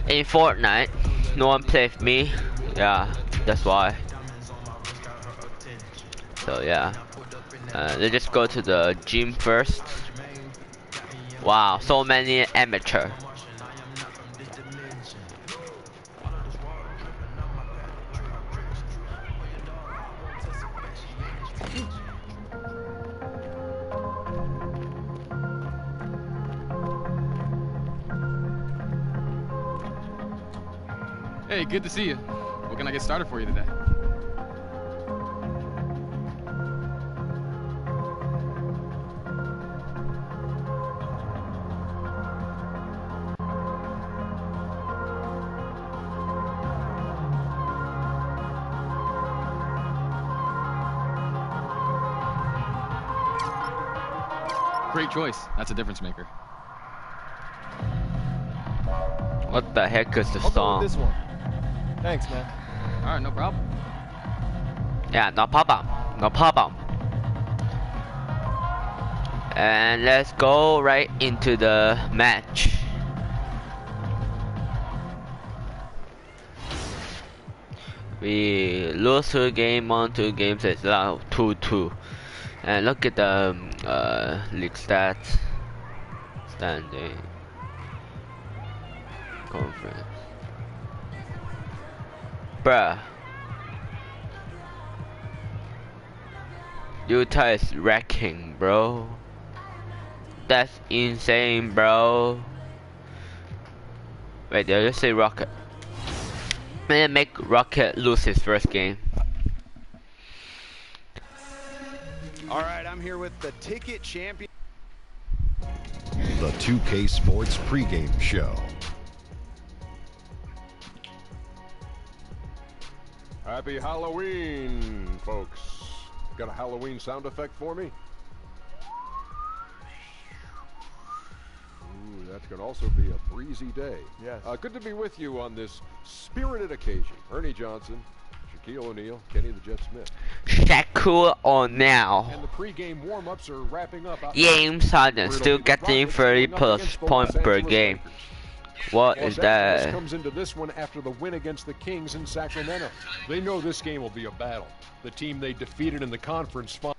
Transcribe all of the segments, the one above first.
In Fortnite, no one plays me. Yeah, that's why. So yeah, let's just go to the gym first. Wow, so many amateur. Hey, good to see you. What can I get started for you today? Great choice. That's a difference maker. What the heck is the I'll go with song? this one. Thanks, man. All right, no problem. Yeah, no problem. No problem. And let's go right into the match. We lose 2 games, won 2 games, it's now 2-2. And look at the league stats. Standing. Conference. Bruh. Utah is wrecking, bro. That's insane, bro. Wait, did I just say Rocket? Man, make Rocket lose his first game. All right, I'm here with the ticket champion. The 2K Sports pregame show. Happy Halloween, folks. Got a Halloween sound effect for me? Ooh, that's going to also be a breezy day. Yes. Good to be with you on this spirited occasion. Ernie Johnson, Shaquille O'Neal, Kenny the Jet Smith. Shaquille O'Neal. And the pregame warm-ups are wrapping up. James Harden still getting 30 plus points per game. What is Los Angeles that? comes into this one after the win against the Kings in Sacramento. They know this game will be a battle. The team they defeated in the conference final.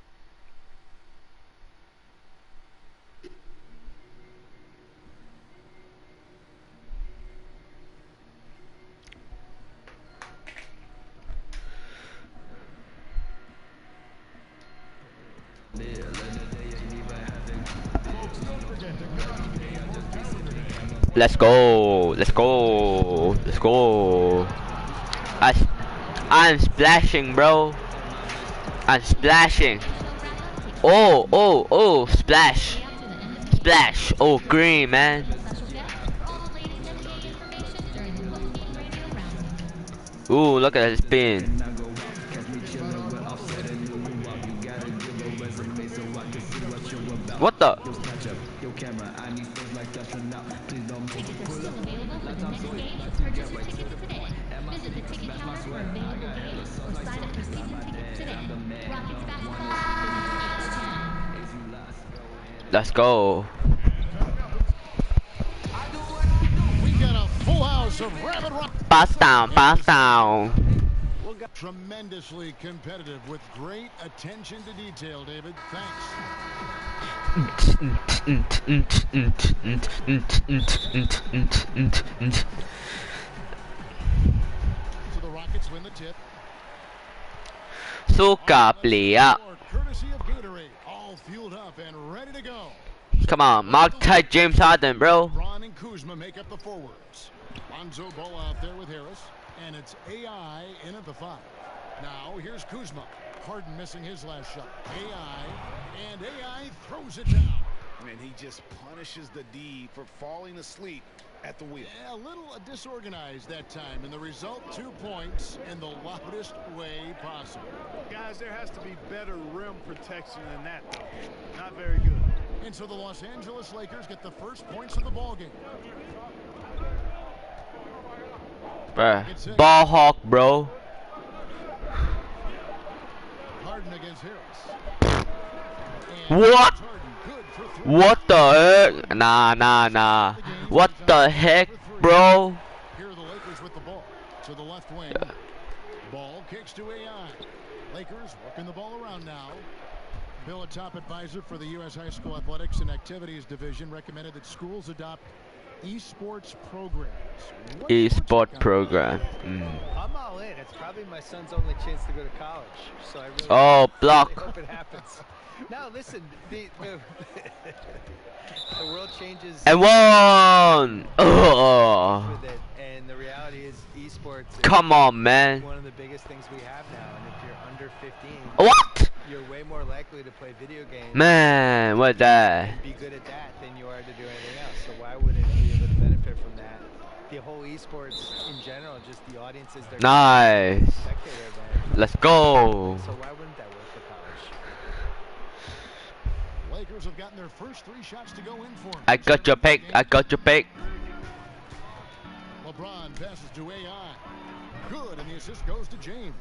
Let's go, let's go, let's go. I'm splashing, bro. I'm splashing. Oh, splash. Splash. Oh, green, man. Ooh, look at that spin. What the? Let's go. We got a full house of Rabbit Rock. Pass down, pass down. Tremendously competitive with great attention to detail, David. Thanks. So the Rockets win the tip. Suka playa. Courtesy of Gatorade, all fueled up and ready to go. Come on, mark tight James Harden, bro. Braun and Kuzma make up the forwards. Lonzo Ball out there with Harris, and it's AI in at the 5. Now here's Kuzma. Harden missing his last shot. AI, and AI throws it down. And he just punishes the D for falling asleep at the wheel. Yeah, a little disorganized that time, and the result, 2 points in the loudest way possible. Guys, there has to be better rim protection than that. Not very good. And so the Los Angeles Lakers get the first points of the ballgame. Bruh, ball hawk, bro. Harden against Harris. What? What the heck? Nah. What the heck, bro? Lakers with the ball to the left wing. Ball kicks to AI. Lakers working the ball around now. Bill, a top advisor for the U.S. High School Athletics and Activities Division, recommended that schools adopt esports programs. E-sport program. I'm all in. It's probably my son's only chance to go to college. So I really, Oh, really block. hope it happens. No, listen, the world changes And one. Oh, with it, and the reality is esports is come on, man. one of the biggest things we have now. And if you're under 15, What? you're way more likely to play video games Man, what that? and be good at that than you are to do anything else. So why wouldn't you be able to benefit from that? The whole esports in general, just the audiences they're Nice. spectator event. Let's go. So why wouldn't that work for college? Lakers have gotten their first 3 shots to go in for them. I got your pick. I got your pick. LeBron passes to AI. Good, and the assist goes to James.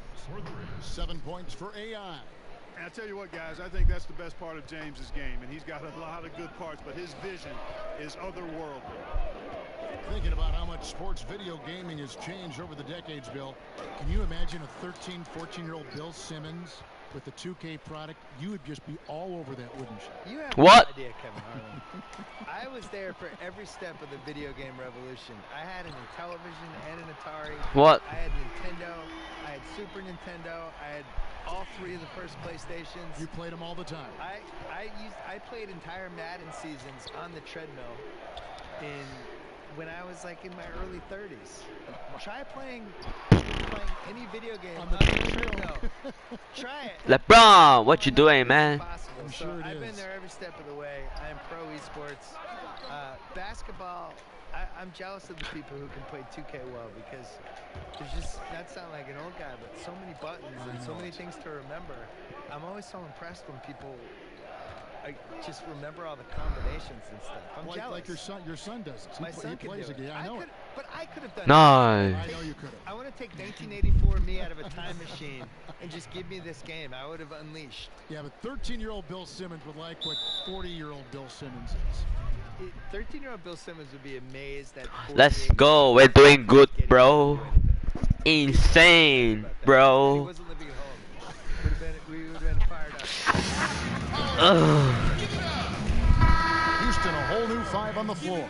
7 points for AI. And I tell you what, guys, I think that's the best part of James's game, and he's got a lot of good parts, but his vision is otherworldly. Thinking about how much sports video gaming has changed over the decades, Bill, can you imagine a 13, 14-year-old Bill Simmons with the 2K product? You would just be all over that, wouldn't you? You have What? no idea, Kevin Harlan. I was there for every step of the video game revolution. I had an Intellivision and an Atari. What? I had Nintendo. I had Super Nintendo. I had all 3 of the first PlayStations. You played them all the time. I played entire Madden seasons on the treadmill when I was like in my early 30s. Try playing any video game on the treadmill. Try it. LeBron, what you doing, man? Possible. I'm So sure it I've been is. there every step of the way. I'm pro esports. Basketball, I'm jealous of the people who can play 2K well because there's just, that sound like an old guy, but so many buttons and so many things to remember. I'm always so impressed when people just remember all the combinations and stuff. I'm jealous. Like your son does it. My son He can plays do a it. game. I know it. But I could have done Nice. I know you could have. I want to take 1984 me out of a time machine and just give me this game. I would have unleashed. Yeah, but 13-year-old Bill Simmons would like what 40-year-old Bill Simmons is. 13-year-old Bill Simmons would be amazed that. Let's 48 go. We're doing good, bro. Insane, He bro. wasn't living at home. We would have been fired up. Ugh. Houston, a whole new 5 on the floor.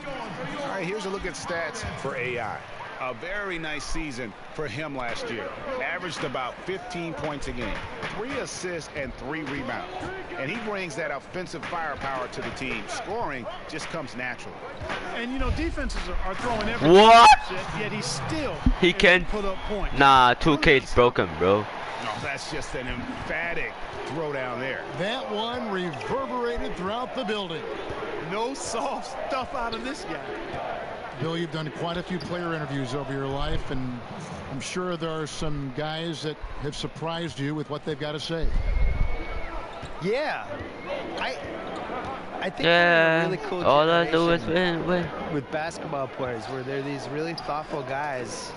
All right, here's a look at stats for AI. A very nice season for him last year. Averaged about 15 points a game, 3 assists and 3 rebounds. And he brings that offensive firepower to the team. Scoring just comes naturally. And, you know, defenses are throwing everything. What? Yet he's still He able can- to put up points. Nah, 2K is broken, bro. No, that's just an emphatic throw down there. That one reverberated throughout the building. No soft stuff out of this guy. Bill, you've done quite a few player interviews over your life, and I'm sure there are some guys that have surprised you with what they've got to say. Yeah. I think Yeah. we're a really cool All I do is generation win. with basketball players where they're these really thoughtful guys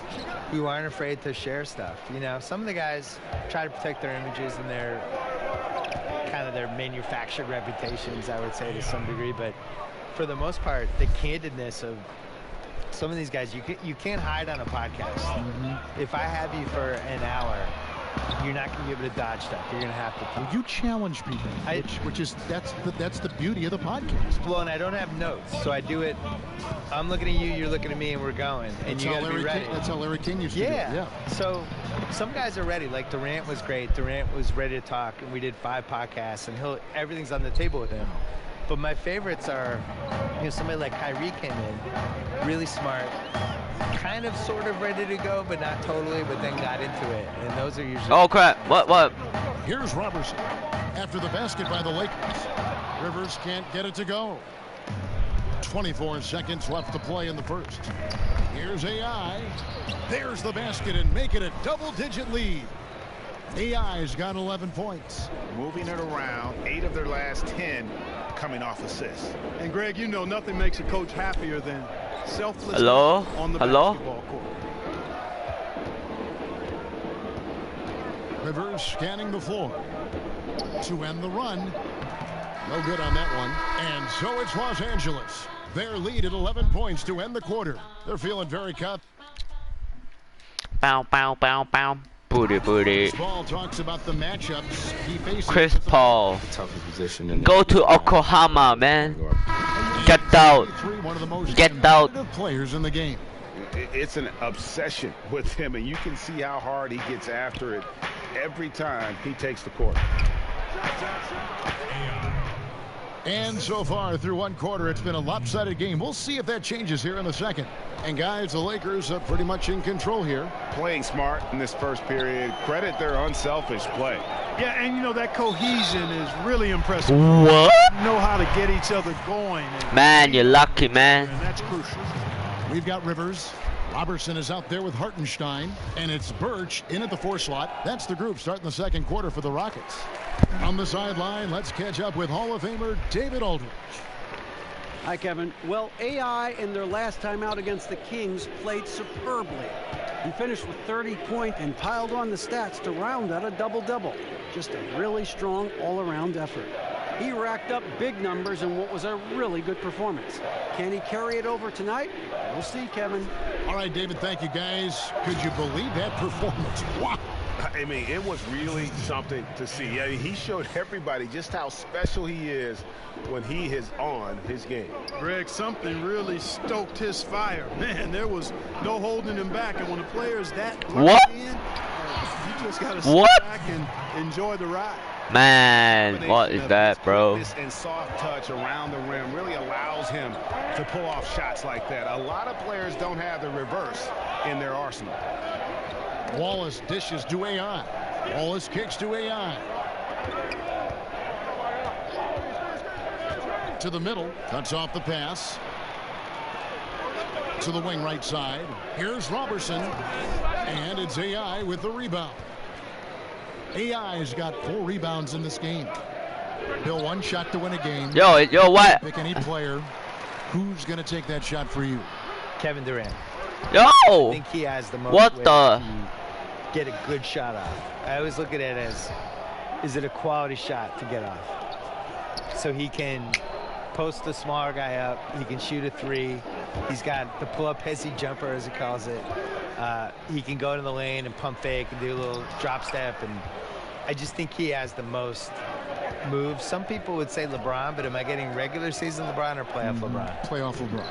who aren't afraid to share stuff. You know, some of the guys try to protect their images and their kind of their manufactured reputations, I would say, to some degree, but for the most part, the candidness of some of these guys, you can't hide on a podcast. If I have you for an hour, you're not going to be able to dodge stuff. You're going to have to Well, you challenge people, I- which is that's the beauty of the podcast. Well, and I don't have notes, so I do it. I'm looking at you, you're looking at me, and we're going. And That's you how got to be Larry ready. King, that's how Larry King used to do it. Yeah. Yeah. So some guys are ready. Like Durant was great. Durant was ready to talk, and we did 5 podcasts, and everything's on the table with him. But my favorites are, you know, somebody like Kyrie came in, really smart, kind of sort of ready to go, but not totally, but then got into it. And those are usually. Oh crap! What? Here's Robertson after the basket by the Lakers. Rivers can't get it to go. 24 seconds left to play in the first. Here's AI. There's the basket and make it a double-digit lead. AI's got 11 points. Moving it around, 8 of their last 10 coming off assists. And, Greg, you know nothing makes a coach happier than selflessness Hello? on the Hello? basketball court. Rivers scanning the floor to end the run. No good on that one. And so it's Los Angeles. Their lead at 11 points to end the quarter. They're feeling very confident. Bow, bow, bow, bow. Booty, booty. Paul talks about the matchups he faces. Chris Paul. Tougher position than Go to Oklahoma, man. Get out. One of the most Get out. competitive players in the game. It's an obsession with him, and you can see how hard he gets after it every time he takes the court. And so far through one quarter, it's been a lopsided game. We'll see if that changes here in the second. And guys, the Lakers are pretty much in control here. Playing smart in this first period. Credit their unselfish play. Yeah, and you know, that cohesion is really impressive. What? Know how to get each other going. And, Man, you're lucky, man. and that's crucial. We've got Rivers. Robertson is out there with Hartenstein. And it's Birch in at the 4 slot. That's the group starting the second quarter for the Rockets. On the sideline, let's catch up with Hall of Famer David Aldridge. Hi, Kevin. Well, AI in their last time out against the Kings played superbly. He finished with 30 points and piled on the stats to round out a double-double. Just a really strong all-around effort. He racked up big numbers in what was a really good performance. Can he carry it over tonight? We'll see, Kevin. All right, David, thank you, guys. Could you believe that performance? Wow. I mean, it was really something to see. I mean, he showed everybody just how special he is when he is on his game. Greg, something really stoked his fire. Man, there was no holding him back. And when a player is that What? in, you just got to sit What? back and enjoy the ride. Man, what is that, bro? This and soft touch around the rim really allows him to pull off shots like that. A lot of players don't have the reverse in their arsenal. Wallace dishes to AI. Wallace kicks to AI. To the middle. Cuts off the pass. To the wing right side. Here's Robertson. And it's AI with the rebound. AI's got 4 rebounds in this game. Bill, 1 shot to win a game. Yo, what? Pick any player. Who's going to take that shot for you? Kevin Durant. Yo! I think he has the most What way the? to get a good shot off. I always look at it as, is it a quality shot to get off? So he can post the smaller guy up. He can shoot a 3. He's got the pull-up hezzy jumper, as he calls it. He can go to the lane and pump fake and do a little drop step. And I just think he has the most moves. Some people would say LeBron, but am I getting regular season LeBron or playoff LeBron? Playoff LeBron.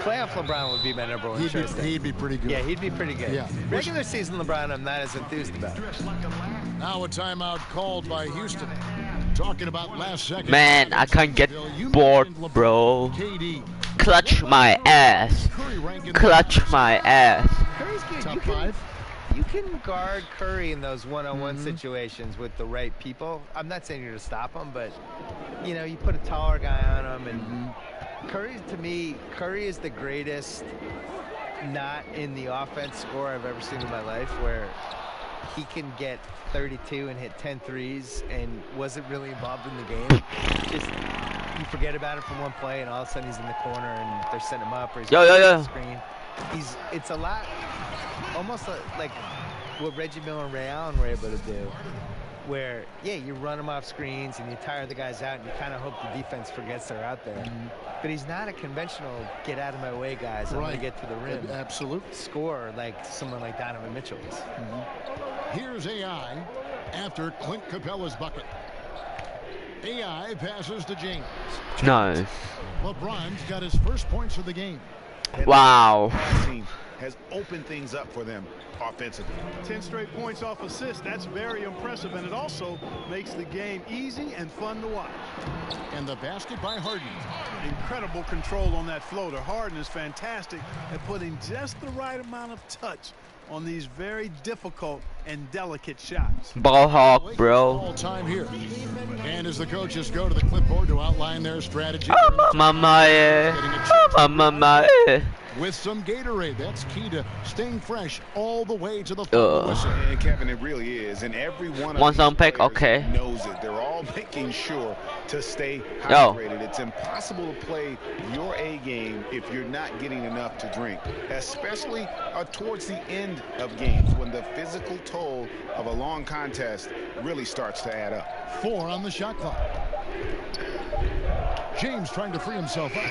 Playoff LeBron would be my number 1 choice. He'd be pretty good. Yeah, he'd be pretty good. Yeah. Regular season LeBron, I'm not as enthused about. Now a timeout called by Houston. Talking about last second. Man, I can't get bored, bro. KD. Clutch my ass. Clutch my ass. Curry's good. Top 5. You can guard Curry in those one-on-one situations with the right people. I'm not saying you're to stop him, but you know, you put a taller guy on him, and Curry, to me, Curry is the greatest not in the offense scorer I've ever seen in my life, where he can get 32 and hit 10 threes and wasn't really involved in the game. Just you forget about it from one play, and all of a sudden he's in the corner and they're setting him up, or he's Yo. the screen. It's a lot, almost like what Reggie Miller and Ray Allen were able to do, where, yeah, you run them off screens and you tire the guys out and you kind of hope the defense forgets they're out there. But he's not a conventional get out of my way guys. I'm going to get to the rim. Absolute Score like someone like Donovan Mitchell is. Here's AI after Clint Capella's bucket. AI passes to James. No. LeBron's got his first points of the game. Wow. Team has opened things up for them offensively. 10 straight points off assists. That's very impressive, and it also makes the game easy and fun to watch. And the basket by Harden. Incredible control on that floater. Harden is fantastic at putting just the right amount of touch on these very difficult and delicate shots. Ball hawk, bro. All time here. And as the coaches go to the clipboard to outline their strategy. Mamma, With some Gatorade. That's key to staying fresh all the way to the final whistle. And Kevin, it really is. And every one of Want these some pick? players Okay. knows it. They're all making sure to stay hydrated. It's impossible to play your A game if you're not getting enough to drink, especially towards the end of games when the physical toll of a long contest really starts to add up. 4 on the shot clock. James trying to free himself up.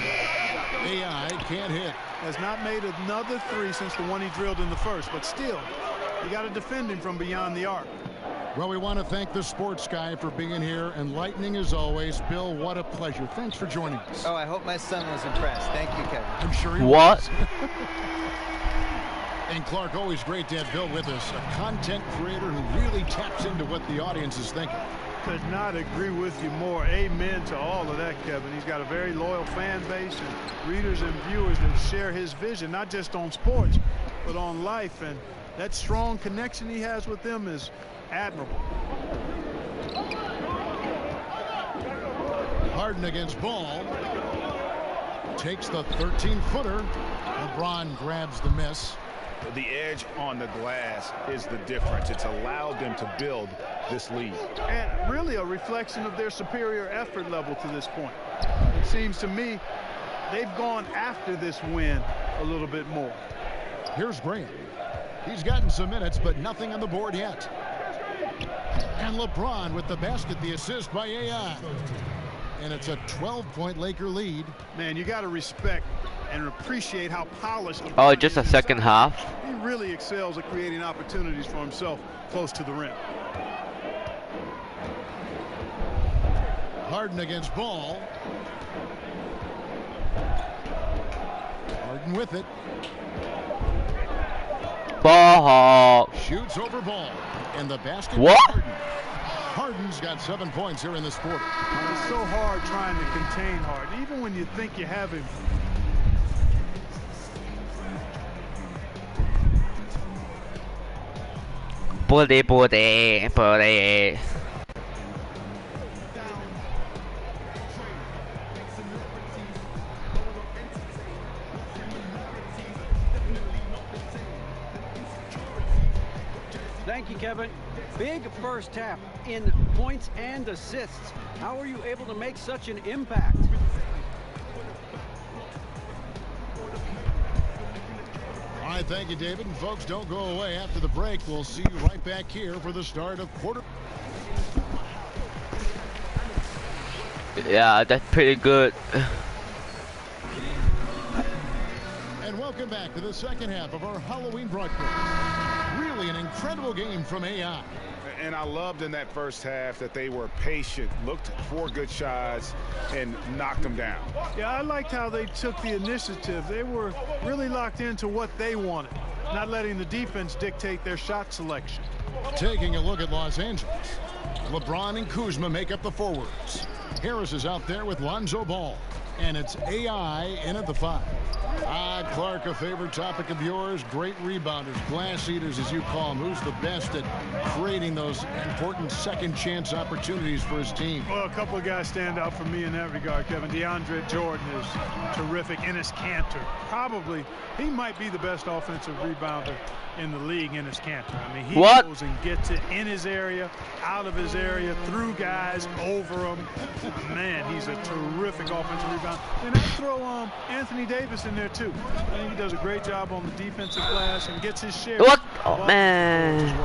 AI can't hit. Has not made another three since the one he drilled in the first, but still, you got to defend him from beyond the arc. Well, we want to thank the sports guy for being here. Enlightening as always. Bill, what a pleasure. Thanks for joining us. Oh, I hope my son was impressed. Thank you, Kevin. I'm sure he What? was. And Clark, always great to have Bill with us, a content creator who really taps into what the audience is thinking. Could not agree with you more. Amen to all of that, Kevin. He's got a very loyal fan base and readers and viewers that share his vision, not just on sports, but on life. And that strong connection he has with them is admirable. Harden against Ball. Takes the 13-footer. LeBron grabs the miss. The edge on the glass is the difference. It's allowed them to build this lead. And really a reflection of their superior effort level to this point. It seems to me they've gone after this win a little bit more. Here's Graham. He's gotten some minutes, but nothing on the board yet. And LeBron with the basket, the assist by AI. And it's a 12-point Laker lead. Man, you got to respect and appreciate how polished. Oh, just a second half. He really excels at creating opportunities for himself close to the rim. Harden against Ball. Harden with it. Ball. Shoots over Ball. And the basket. What? Harden. Harden's got 7 points here in this quarter. It's so hard trying to contain Harden, even when you think you have him. Booty. Thank you, Kevin. Big first half in points and assists. How are you able to make such an impact? All right, thank you, David. And folks, don't go away after the break. We'll see you right back here for the start of quarter. Yeah, that's pretty good. And welcome back to the second half of our Halloween broadcast. Really an incredible game from AI. And I loved in that first half that they were patient, looked for good shots, and knocked them down. Yeah, I liked how they took the initiative. They were really locked into what they wanted, not letting the defense dictate their shot selection. Taking a look at Los Angeles. LeBron and Kuzma make up the forwards. Harris is out there with Lonzo Ball. And it's AI in at the 5. Clark, a favorite topic of yours. Great rebounders, glass eaters as you call them. Who's the best at creating those important second chance opportunities for his team? Well, a couple of guys stand out for me in that regard, Kevin. DeAndre Jordan is terrific. Enes Kanter, probably, he might be the best offensive rebounder in the league. Enes Kanter. I mean, he goes and gets it in his area, out of his area, through guys, over them. Man, he's a terrific offensive rebounder. And I throw Anthony Davis in there too. I think he does a great job on the defensive glass and gets his share. What? Oh, man.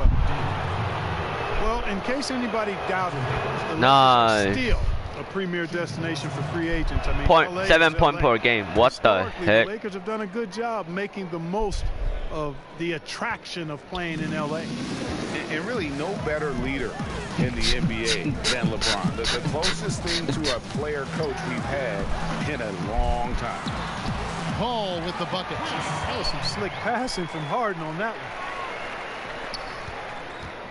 Well, in case anybody doubted, the Nice. still a premier destination for free agents. I mean, 7 point per game. What the heck? The Lakers have done a good job making the most of the attraction of playing in LA. And really no better leader in the NBA than LeBron. The closest thing to a player coach we've had in a long time. Ball with the bucket. That was some slick passing from Harden on that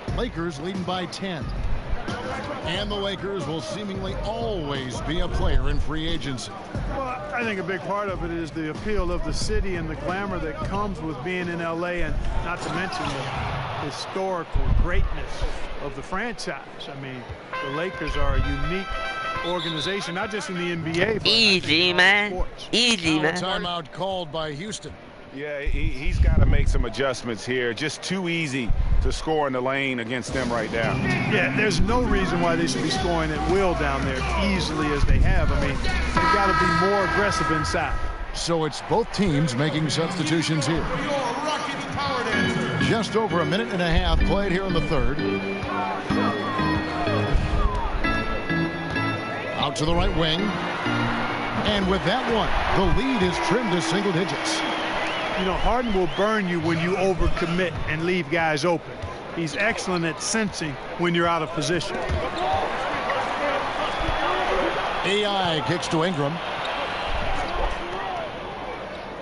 one. Lakers leading by 10. And the Lakers will seemingly always be a player in free agency. Well, I think a big part of it is the appeal of the city and the glamour that comes with being in LA, and not to mention the historical greatness of the franchise. I mean, the Lakers are a unique organization, not just in the NBA. But Easy, man. Easy, man. Timeout called by Houston. Yeah, he's got to make some adjustments here. Just too easy to score in the lane against them right now. Yeah, there's no reason why they should be scoring at will down there easily as they have. I mean, they've got to be more aggressive inside. So it's both teams making substitutions here. Just over a minute and a half played here in the third. Out to the right wing. And with that one, the lead is trimmed to single digits. You know, Harden will burn you when you overcommit and leave guys open. He's excellent at sensing when you're out of position. AI kicks to Ingram.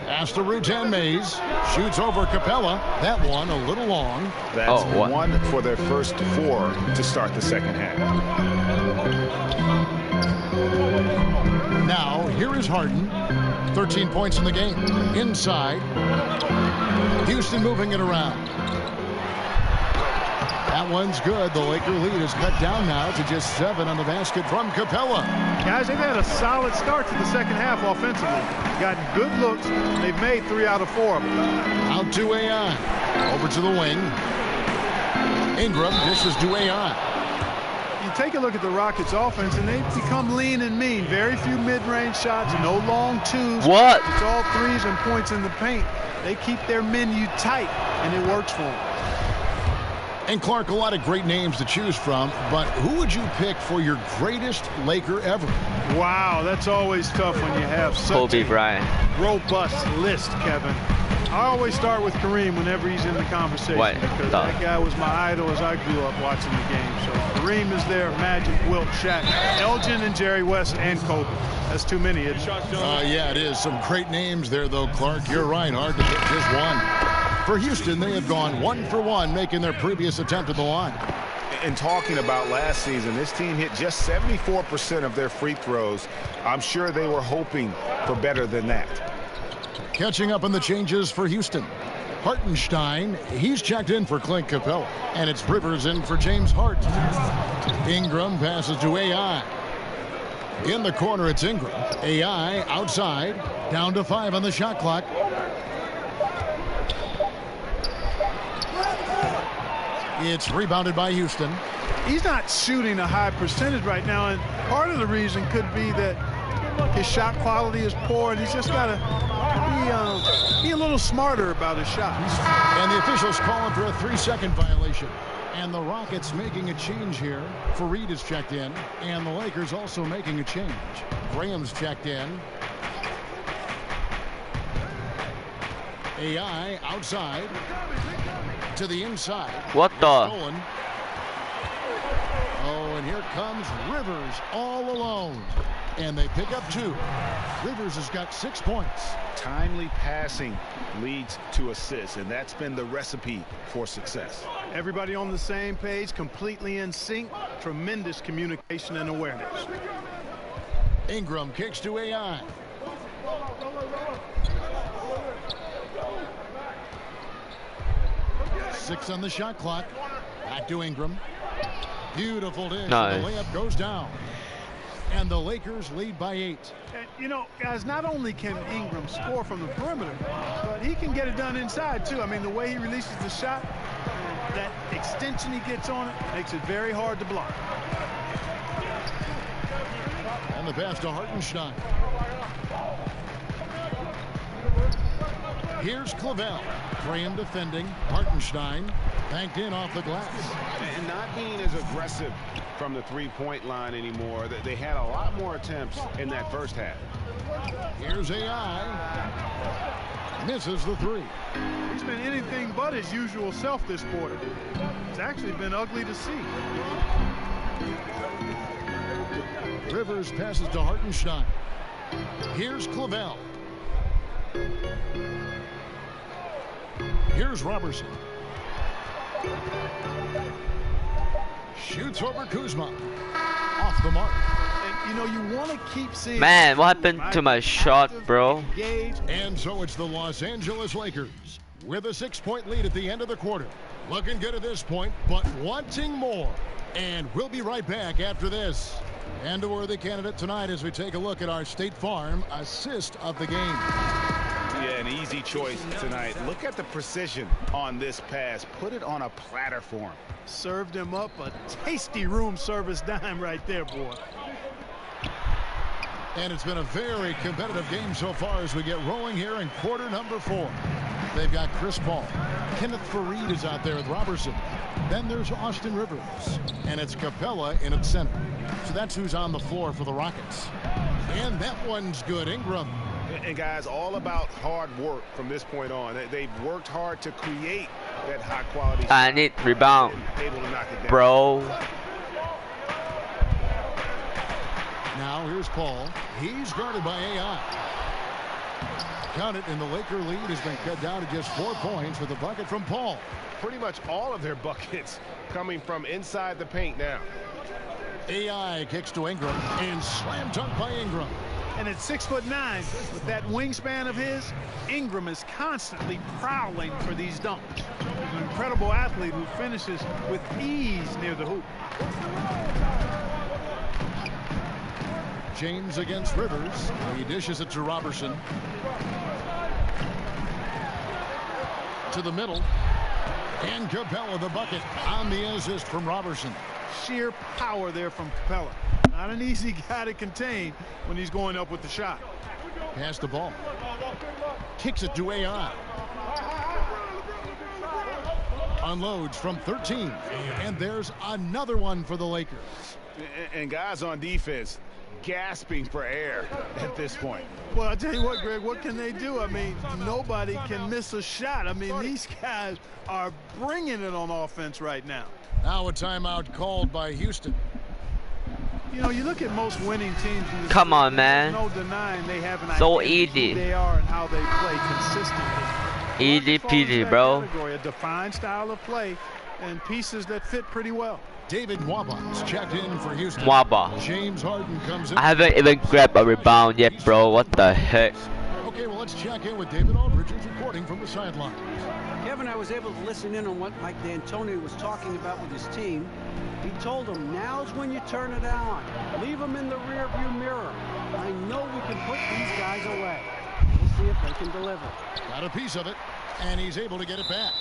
Pass to Rutan Mays. Shoots over Capella. That one a little long. That's one for their first 4 to start the second half. Now, here is Harden. 13 points in the game. Inside. Houston moving it around. That one's good. The Laker lead is cut down now to just 7 on the basket from Capella. Guys, they've had a solid start to the second half offensively. Gotten good looks. They've made 3 out of 4 of them. Out to AI. Over to the wing. Ingram dishes to AI. You take a look at the Rockets offense, and they've become lean and mean. Very few mid-range shots, no long twos. What? It's all threes and points in the paint. They keep their menu tight, and it works for them. And Clark, a lot of great names to choose from, but who would you pick for your greatest Laker ever? Wow, that's always tough when you have such Kobe a Bryant. robust list, Kevin. I always start with Kareem whenever he's in the conversation because that guy was my idol as I grew up watching the game. So Kareem is there, Magic, Wilt, Shaq, Elgin, and Jerry West, and Kobe. That's too many, isn't it? Yeah, it is. Some great names there, though, Clark. You're right. Hard to pick just one. For Houston, they have gone 1 for 1, making their previous attempt at the line. And talking about last season, this team hit just 74% of their free throws. I'm sure they were hoping for better than that. Catching up on the changes for Houston. Hartenstein, he's checked in for Clint Capella. And it's Rivers in for James Harden. Ingram passes to AI. In the corner, it's Ingram. AI outside. Down to 5 on the shot clock. It's rebounded by Houston. He's not shooting a high percentage right now, and part of the reason could be that his shot quality is poor, and he's just got to be a little smarter about his shots. And the officials calling for a 3-second violation. And the Rockets making a change here. Fareed is checked in, and the Lakers also making a change. Graham's checked in. AI outside to the inside. What the? Oh, and here comes Rivers all alone. And they pick up 2. Rivers has got 6 points. Timely passing leads to assists, and that's been the recipe for success. Everybody on the same page, completely in sync. Tremendous communication and awareness. Ingram kicks to AI. Six on the shot clock. Back to Ingram. Beautiful dish. Nice. The layup goes down. And the Lakers lead by 8. And, you know, guys, not only can Ingram score from the perimeter, but he can get it done inside, too. I mean, the way he releases the shot, that extension he gets on it, makes it very hard to block. And the pass to Hartenstein. Here's Clavel. Graham defending. Hartenstein banked in off the glass. And not being as aggressive from the three-point line anymore. They had a lot more attempts in that first half. Here's AI. Misses the 3. He's been anything but his usual self this quarter. It's actually been ugly to see. Rivers passes to Hartenstein. Here's Clavel. Here's Robertson. Shoots over Kuzma. Off the mark. And, you know, you want to keep seeing... Man, what happened to my shot, bro? And so it's the Los Angeles Lakers with a 6-point lead at the end of the quarter. Looking good at this point, but wanting more. And we'll be right back after this. And a worthy candidate tonight as we take a look at our State Farm assist of the game. Yeah, an easy choice tonight. Look at the precision on this pass. Put it on a platter for him. Served him up a tasty room service dime right there, boy. And it's been a very competitive game so far as we get rolling here in quarter number 4. They've got Chris Paul. Kenneth Fareed is out there with Robertson. Then there's Austin Rivers. And it's Capella in at center. So that's who's on the floor for the Rockets. And that one's good. Ingram. And guys, all about hard work from this point on. They've worked hard to create that high quality. I need rebound, able to knock it down. bro. Now here's Paul. He's guarded by AI. Count it, and the Laker lead has been cut down to just 4 points with a bucket from Paul. Pretty much all of their buckets coming from inside the paint now. AI kicks to Ingram and slam dunk by Ingram. And at 6'9", with that wingspan of his, Ingram is constantly prowling for these dunks. He's an incredible athlete who finishes with ease near the hoop. James against Rivers. He dishes it to Robertson. To the middle. And Capella the bucket on the assist from Robertson. Sheer power there from Capella. Not an easy guy to contain when he's going up with the shot. Pass the ball. Kicks it to AI. Unloads from 13. And there's another one for the Lakers. And guys on defense gasping for air at this point. Well, I tell you what, Greg, what can they do? I mean, nobody can miss a shot. I mean, these guys are bringing it on offense right now. Now a timeout called by Houston. You know, you look at most winning teams in this Come league, on, man. no denying they have an So idea of easy. who they are and how they play consistently. Easy peasy, bro. Category, a defined style of play and pieces that fit pretty well. David Waba's checked in for Houston. Waba. James Harden comes in. I haven't even grabbed a rebound yet, bro. What the heck? Okay, well, let's check in with David Aldridge, who's reporting from the sidelines. Kevin, I was able to listen in on what Mike D'Antoni was talking about with his team. He told them, now's when you turn it on. Leave them in the rearview mirror. I know we can put these guys away. We'll see if they can deliver. Got a piece of it, and he's able to get it back.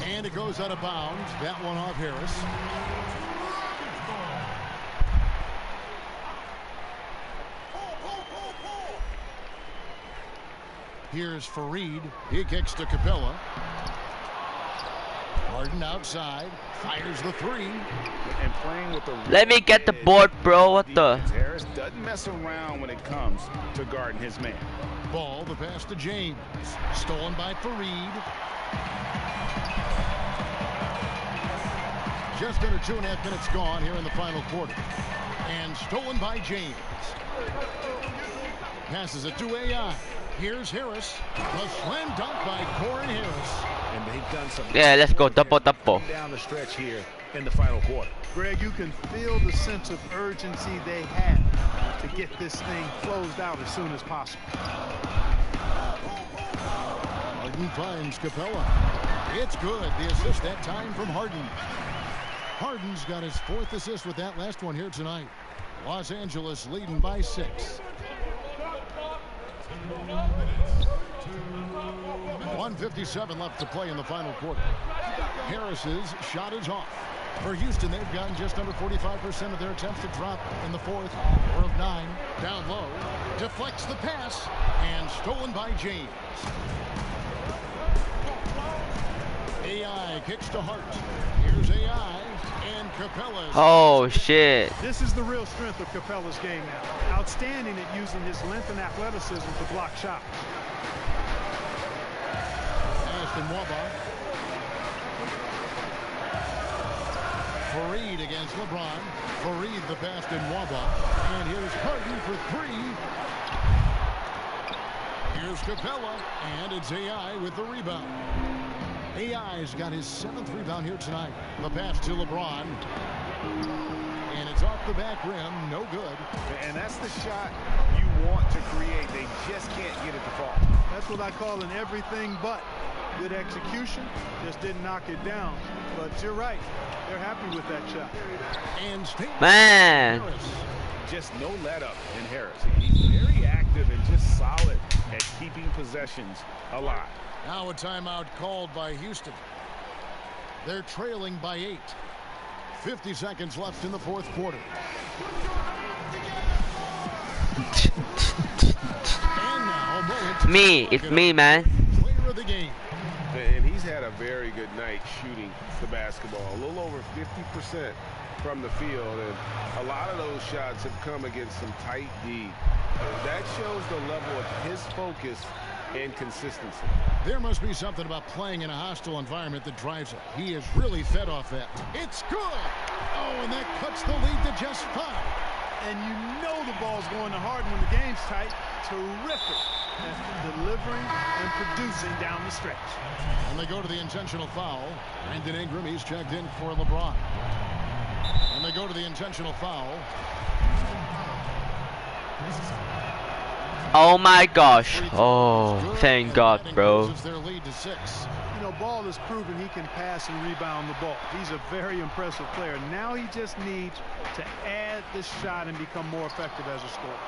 And it goes out of bounds. That one off Harris. Here's Fareed. He kicks to Capella. Harden outside. Fires the three. And playing with the Let me get the board, bro. What the? Harris doesn't mess around when it comes to guarding his man. Ball, the pass to James. Stolen by Fareed. Just under 2.5 minutes gone here in the final quarter. And stolen by James. Passes it to AI. Here's Harris. A slam dunk by Corey Harris. And they've done some. Yeah, let's go. Double. Down the stretch here in the final quarter. Greg, you can feel the sense of urgency they have to get this thing closed out as soon as possible. Harden finds Capella. It's good. The assist that time from Harden. Harden's got his 4th assist with that last one here tonight. Los Angeles leading by 6. 1:57 left to play in the final quarter. Harris's shot is off. For Houston, they've gotten just under 45% of their attempts to drop in the 4th. 4 of 9. Down low. Deflects the pass. And stolen by James. AI kicks to Hart. Here's AI. And Capella. Oh, shit. This is the real strength of Capella's game now. Outstanding at using his length and athleticism to block shots. Ashton Waba. Fareed against LeBron. Fareed the pass to Waba. And here's Harden for 3. Here's Capella. And it's AI with the rebound. AI's got his 7th rebound here tonight. The pass to LeBron. And it's off the back rim. No good. And that's the shot you want to create. They just can't get it to fall. That's what I call an everything but. Good execution. Just didn't knock it down. But you're right. They're happy with that shot. And Man. Just no let up in Harris. He's very active and just solid at keeping possessions alive. Now a timeout called by Houston. They're trailing by 8. 50 seconds left in the 4th quarter. And now a moment. Me. It's me, man. Player of the game. And he's had a very good night shooting the basketball. A little over 50% from the field. And a lot of those shots have come against some tight D. That shows the level of his focus and consistency. There must be something about playing in a hostile environment that drives it. He is really fed off that. It's good. Oh, and that cuts the lead to just 5. And you know the ball's going to Harden when the game's tight. Terrific at delivering and producing down the stretch. And they go to the intentional foul. Brandon Ingram, he's checked in for LeBron. And they go to the intentional foul. Oh my gosh. Oh, thank God, bro. Their lead to 6. You know, Ball has proven he can pass and rebound the ball. He's a very impressive player. Now he just needs to add the shot and become more effective as a scorer.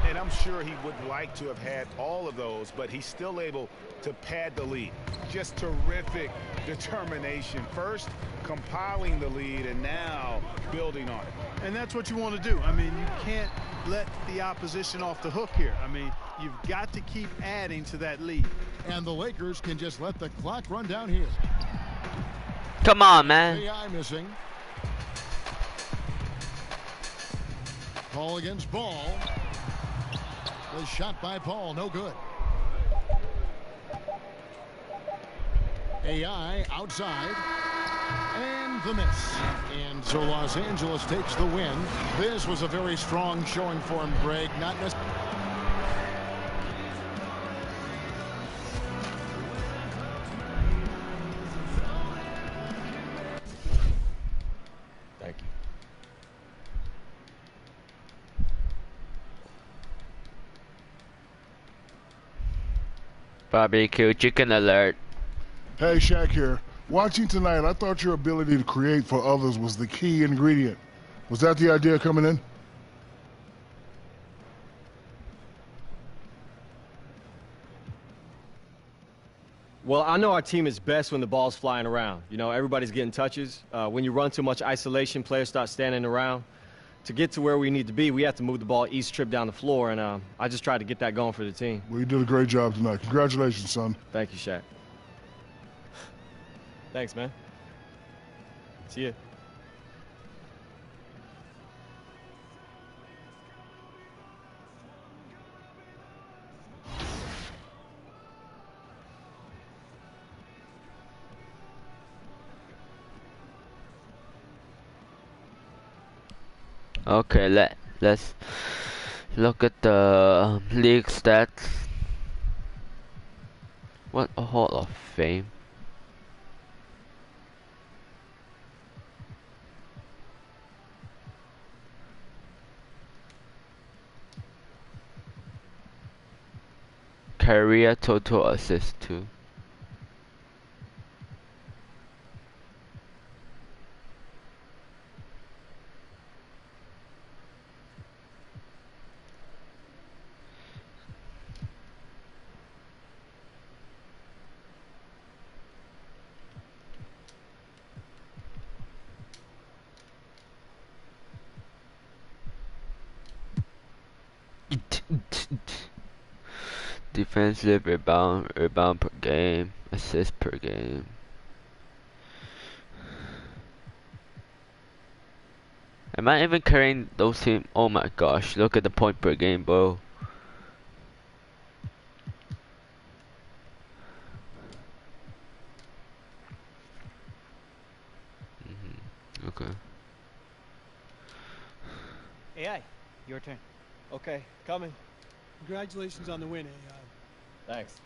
And I'm sure he would like to have had all of those, but he's still able to pad the lead. Just terrific determination. First, compiling the lead, and now building on it. And that's what you want to do. I mean, you can't let the opposition off the hook here. I mean, you've got to keep adding to that lead. And the Lakers can just let the clock run down here. Come on, man. AI missing. Paul against Ball. Was shot by Paul, no good. AI outside. And the miss. And so Los Angeles takes the win. This was a very strong showing for him, Greg. Not necessarily. Thank you. Barbecue chicken alert. Hey, Shaq here. Watching tonight, I thought your ability to create for others was the key ingredient. Was that the idea coming in? Well, I know our team is best when the ball's flying around. You know, everybody's getting touches. When you run too much isolation, players start standing around. To get to where we need to be, we have to move the ball each trip down the floor, and I just tried to get that going for the team. Well, you did a great job tonight. Congratulations, son. Thank you, Shaq. Thanks, man. See ya. Okay, let's look at the league stats. What a Hall of Fame. Career total assist 2. Defensive rebound per game, assist per game. Am I even carrying those teams? Oh my gosh, look at the point per game, bro. Okay. AI, your turn. Okay, coming. Congratulations on the win, AI. Thanks.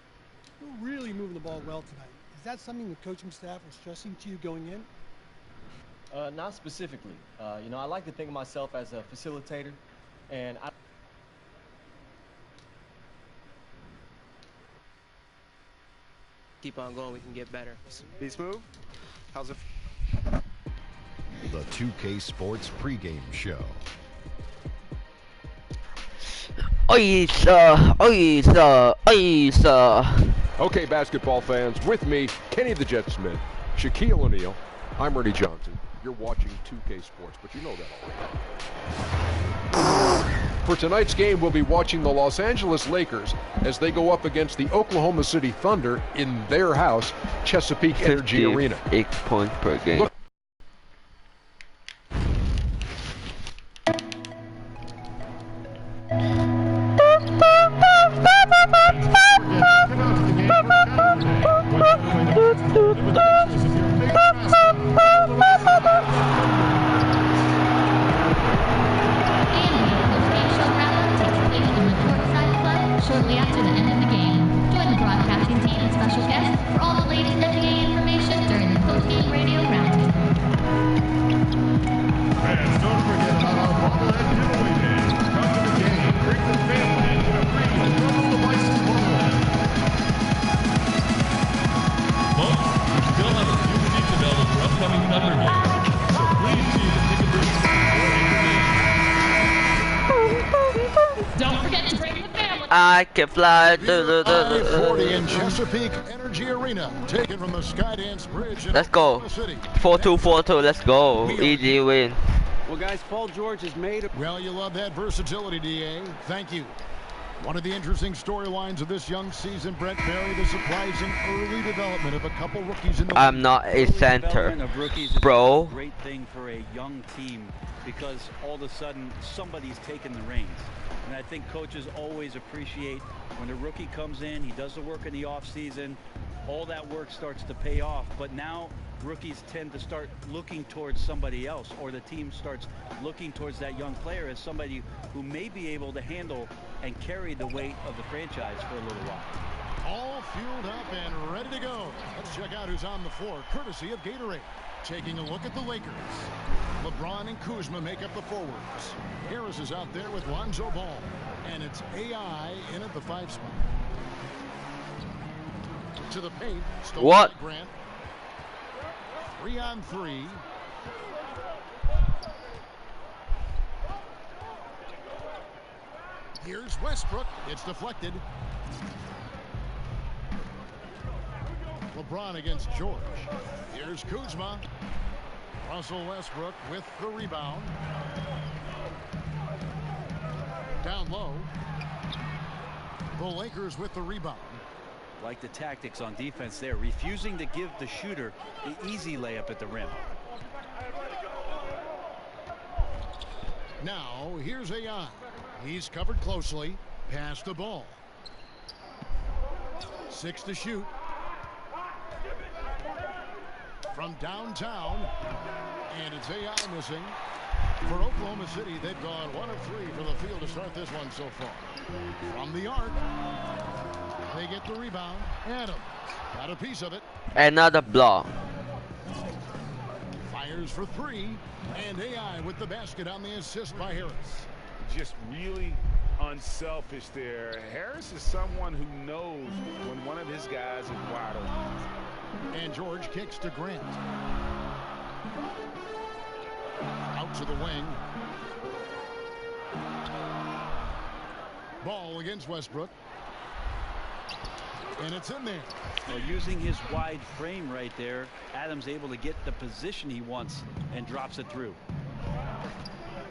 You're really moving the ball well tonight. Is that something the coaching staff was stressing to you going in? Not specifically. You know, I like to think of myself as a facilitator, and I... Keep on going, we can get better. Beast move. How's it? The 2K Sports pregame show. Oi, sir! Oi, sir! Oi, sir! Okay, basketball fans, with me, Kenny the Jet Smith, Shaquille O'Neal, I'm Ernie Johnson. You're watching 2K Sports, but you know that already. For tonight's game, we'll be watching the Los Angeles Lakers as they go up against the Oklahoma City Thunder in their house, Chesapeake Energy Arena. 8 points per game. Look, shortly after the end of the game. Join the broadcasting team and special guests for all the latest NBA information during the post-game radio roundtable. And don't forget about our bobblehead giveaway day. Come to the game, bring the family, and get a free control devices bobblehead. Folks, we still have a few seats available for upcoming Thunder games, so please see the ticket booth for information. Don't forget to bring the family. I can fly. I-40 in Chesapeake Energy Arena, taken from the Skydance Bridge in Let's go. Oklahoma City. 4-2, let's go. Easy win. Well, guys, Paul George has made it. Well, you love that versatility, DA. Thank you. One of the interesting storylines of this young season, Brett Barry, the surprising early development of a couple rookies in the I'm not a center, Of rookies is bro. a great thing for a young team because all of a sudden somebody's taking the reins. And I think coaches always appreciate when a rookie comes in, he does the work in the offseason, all that work starts to pay off. But now rookies tend to start looking towards somebody else, or the team starts looking towards that young player as somebody who may be able to handle and carry the weight of the franchise for a little while. all fueled up and ready to go. Let's check out who's on the floor, courtesy of Gatorade. Taking a look at the Lakers. LeBron and Kuzma make up the forwards. Harris is out there with Lonzo Ball. And it's AI in at the 5 spot. To the paint. What? Grant. 3-on-3. Here's Westbrook. It's deflected. LeBron against George. Here's Kuzma. Russell Westbrook with the rebound. Down low. The Lakers with the rebound. Like the tactics on defense there, refusing to give the shooter the easy layup at the rim. Now here's AI. He's covered closely. Pass the ball. 6 to shoot. From downtown, and it's AI missing. For Oklahoma City, they've gone 1 of 3 for the field to start this one so far. From the arc, they get the rebound. Adams got a piece of it. Another block. Fires for 3, and AI with the basket on the assist by Harris. Just really unselfish there. Harris is someone who knows when one of his guys is wide open. And George kicks to Grant. Out to the wing. Ball against Westbrook. And it's in there. Well, using his wide frame right there, Adams able to get the position he wants and drops it through.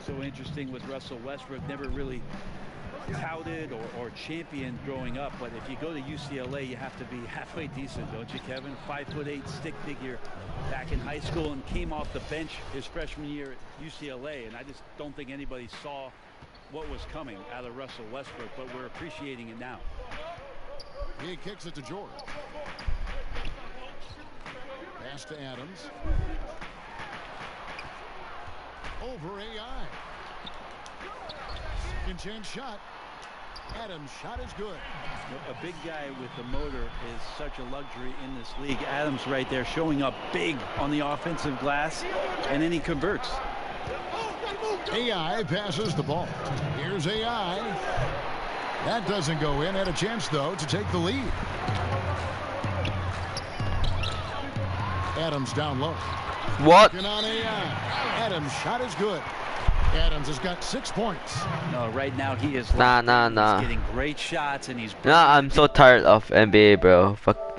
So interesting with Russell Westbrook, never really touted or championed growing up, but if you go to UCLA, you have to be halfway decent, don't you, Kevin? 5'8" stick figure back in high school, and came off the bench his freshman year at UCLA, and I just don't think anybody saw what was coming out of Russell Westbrook, but we're appreciating it now. He kicks it to George. Pass to Adams. Over AI. Second chance shot. Adams' shot is good. A big guy with the motor is such a luxury in this league. Adams right there showing up big on the offensive glass, and then he converts. AI passes the ball. Here's AI. That doesn't go in. Had a chance, though, to take the lead. Adams down low. What? On AI. Adams' shot is good. Adams has got 6 points. No, right now he is Nah. He's getting great shots, and he's Nah, I'm so tired of NBA, bro. Fuck.